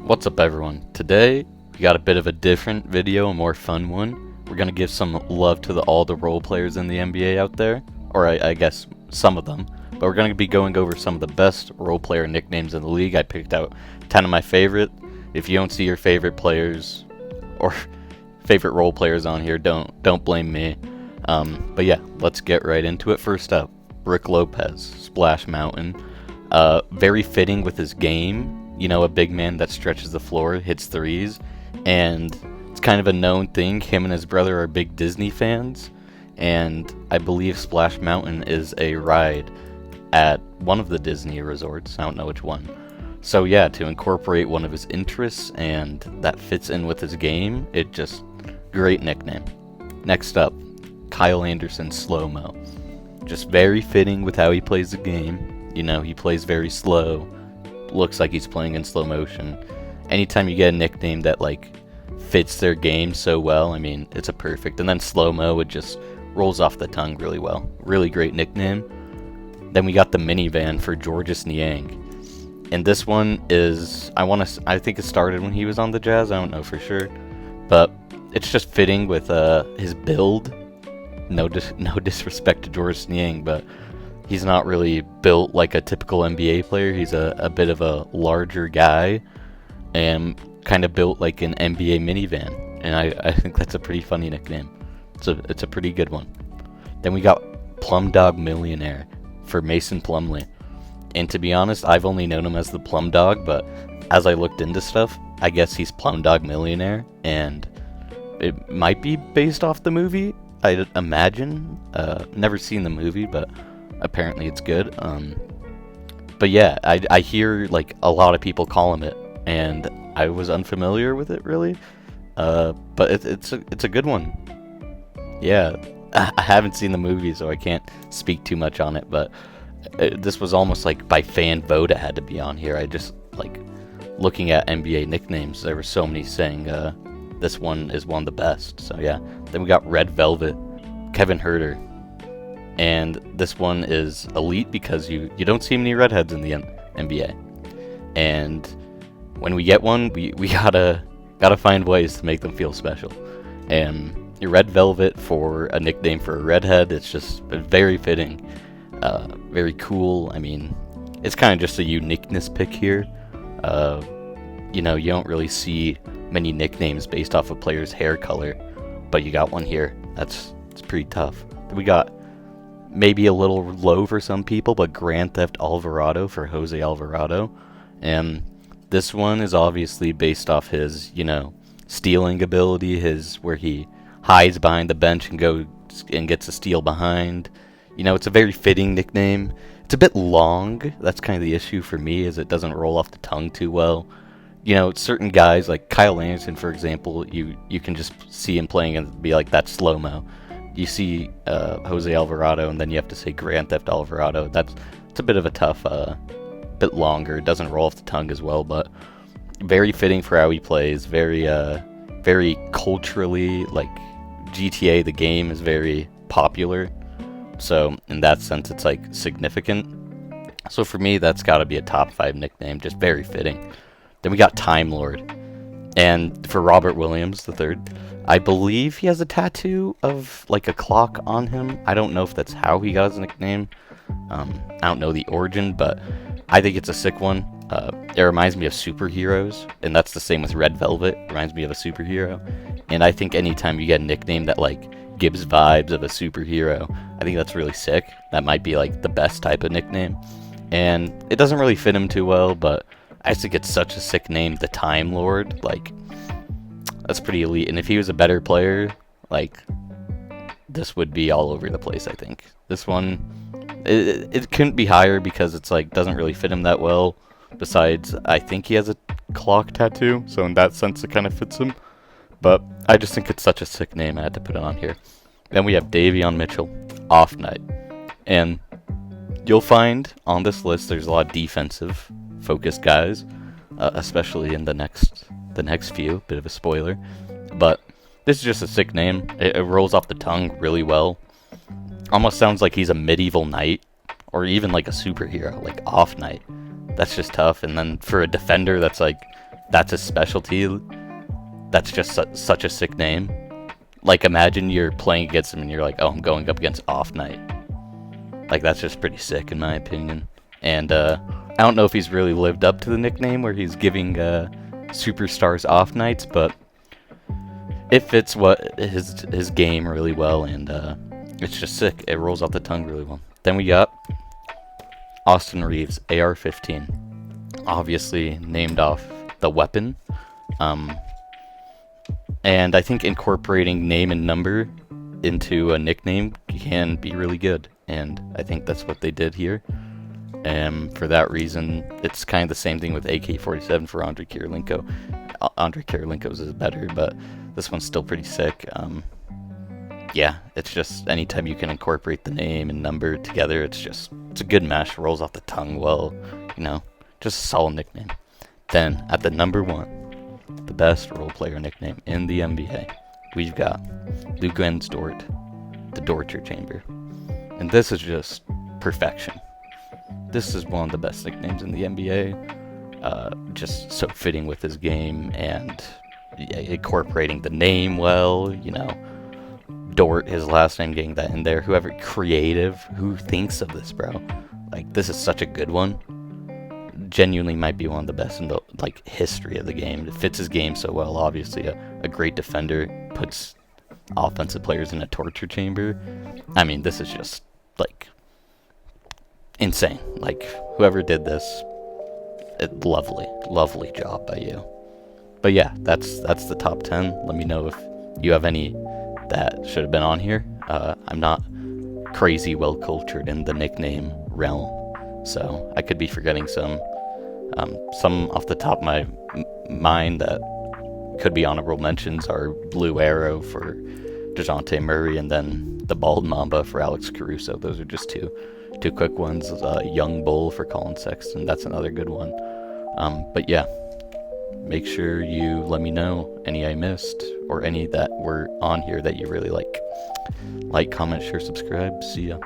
What's up everyone? Today we got a bit of a different video, a more fun one. We're gonna give some love to all the role players in the NBA out there, or I guess some of them, but we're gonna be going over some of the best role player nicknames in the league. I picked out 10 of my favorite. If you don't see your favorite players or favorite role players on here, don't blame me. But yeah, let's get right into it. First up, Brook Lopez, Splash Mountain. Very fitting with his game. You know, a big man that stretches the floor, hits threes, and it's kind of a known thing. Him and his brother are big Disney fans, and I believe Splash Mountain is a ride at one of the Disney resorts. I don't know which one. So yeah, to incorporate one of his interests and that fits in with his game, it just great nickname. Next up, Kyle Anderson, Slow-Mo. Just very fitting with how he plays the game. You know, he plays very slow. Looks like he's playing in slow motion. Anytime you get a nickname that like fits their game so well, I mean, it's a perfect. And then Slow-Mo, it just rolls off the tongue really well. Really great nickname. Then we got the minivan for Georges Niang. And this one is, I think it started when he was on the Jazz. I don't know for sure, but it's just fitting with his build. No disrespect to Georges Niang, but he's not really built like a typical NBA player. He's a bit of a larger guy and kind of built like an NBA minivan. And I think that's a pretty funny nickname. It's a pretty good one. Then we got Plum Dog Millionaire for Mason Plumlee. And to be honest, I've only known him as the Plum Dog, but as I looked into stuff, I guess he's Plum Dog Millionaire, and it might be based off the movie, I'd imagine. Never seen the movie, but apparently it's good. But yeah, I hear like a lot of people call him it, and I was unfamiliar with it really. But it's a good one. Yeah, I haven't seen the movie, so I can't speak too much on it. But this was almost like by fan vote it had to be on here. I just like looking at NBA nicknames. There were so many saying this one is one of the best. So yeah. Then we got Red Velvet, Kevin Huerter. And this one is elite because you don't see many redheads in the NBA. And when we get one, we gotta find ways to make them feel special. And Red Velvet for a nickname for a redhead, it's just very fitting. Very cool. I mean, it's kind of just a uniqueness pick here. You know, you don't really see many nicknames based off a player's hair color, but you got one here. It's pretty tough. We got maybe a little low for some people, but Grand Theft Alvarado for Jose Alvarado. And this one is obviously based off his, you know, stealing ability, where he hides behind the bench and goes and gets a steal behind. You know, it's a very fitting nickname. It's a bit long. That's kind of the issue for me, is it doesn't roll off the tongue too well. You know, certain guys like Kyle Anderson, for example, you can just see him playing and be like, that's slow-mo. You see Jose Alvarado, and then you have to say Grand Theft Alvarado. It's a bit of a tough, bit longer. It doesn't roll off the tongue as well, but very fitting for how he plays. Very culturally, like GTA, the game is very popular. So in that sense, it's like significant. So for me, that's got to be a top 5 nickname. Just very fitting. Then we got Time Lord, and for Robert Williams III, I believe he has a tattoo of like a clock on him. I don't know if that's how he got his nickname. I don't know the origin, but I think it's a sick one. It reminds me of superheroes, and that's the same with Red Velvet. It reminds me of a superhero, and I think anytime you get a nickname that like gives vibes of a superhero, I think that's really sick. That might be like the best type of nickname, and it doesn't really fit him too well, but I just think it's such a sick name, the Time Lord. Like, that's pretty elite. And if he was a better player, like, this would be all over the place, I think. This one, it couldn't be higher because it's like, doesn't really fit him that well. Besides, I think he has a clock tattoo, so in that sense it kind of fits him. But I just think it's such a sick name, I had to put it on here. Then we have Davion Mitchell, Off Night. And you'll find on this list there's a lot of defensive focused guys, especially in the next few. Bit of a spoiler, but this is just a sick name. It rolls off the tongue really well. Almost sounds like he's a medieval knight, or even like a superhero, like Off Night. That's just tough. And then for a defender, that's like that's a specialty, that's just such a sick name. Like, imagine you're playing against him and you're like, oh, I'm going up against Off Night. Like, that's just pretty sick in my opinion. And I don't know if he's really lived up to the nickname where he's giving superstars off nights, but it fits what his game really well, and it's just sick. It rolls off the tongue really well. Then we got Austin Reeves, AR-15, obviously named off the weapon. And I think incorporating name and number into a nickname can be really good, and I think that's what they did here. And for that reason, it's kind of the same thing with AK-47 for Andrei Kirilenko. Andrei Kirilenko's is better, but this one's still pretty sick. Yeah, it's just anytime you can incorporate the name and number together, it's a good mesh, rolls off the tongue well, you know, just a solid nickname. Then, at the number 1, the best role player nickname in the NBA, we've got Luguentz Dort, the Torture Chamber. And this is just perfection. This is one of the best nicknames in the NBA. Just so fitting with his game and incorporating the name well, you know. Dort, his last name, getting that in there. Whoever creative, who thinks of this, bro? Like, this is such a good one. Genuinely might be one of the best in the history of the game. It fits his game so well. Obviously, a great defender, puts offensive players in a torture chamber. I mean, this is just insane. Like, whoever did this, lovely job by you. But yeah, that's the top 10. Let me know if you have any that should have been on here. I'm not crazy well cultured in the nickname realm, so I could be forgetting some off the top of my mind that could be honorable mentions are Blue Arrow for DeJounte Murray, and then the Bald Mamba for Alex Caruso. Those are just two quick ones. Young Bull for Colin Sexton, that's another good one. But yeah, make sure you let me know any I missed or any that were on here that you really like. Like, comment, share, subscribe. See ya.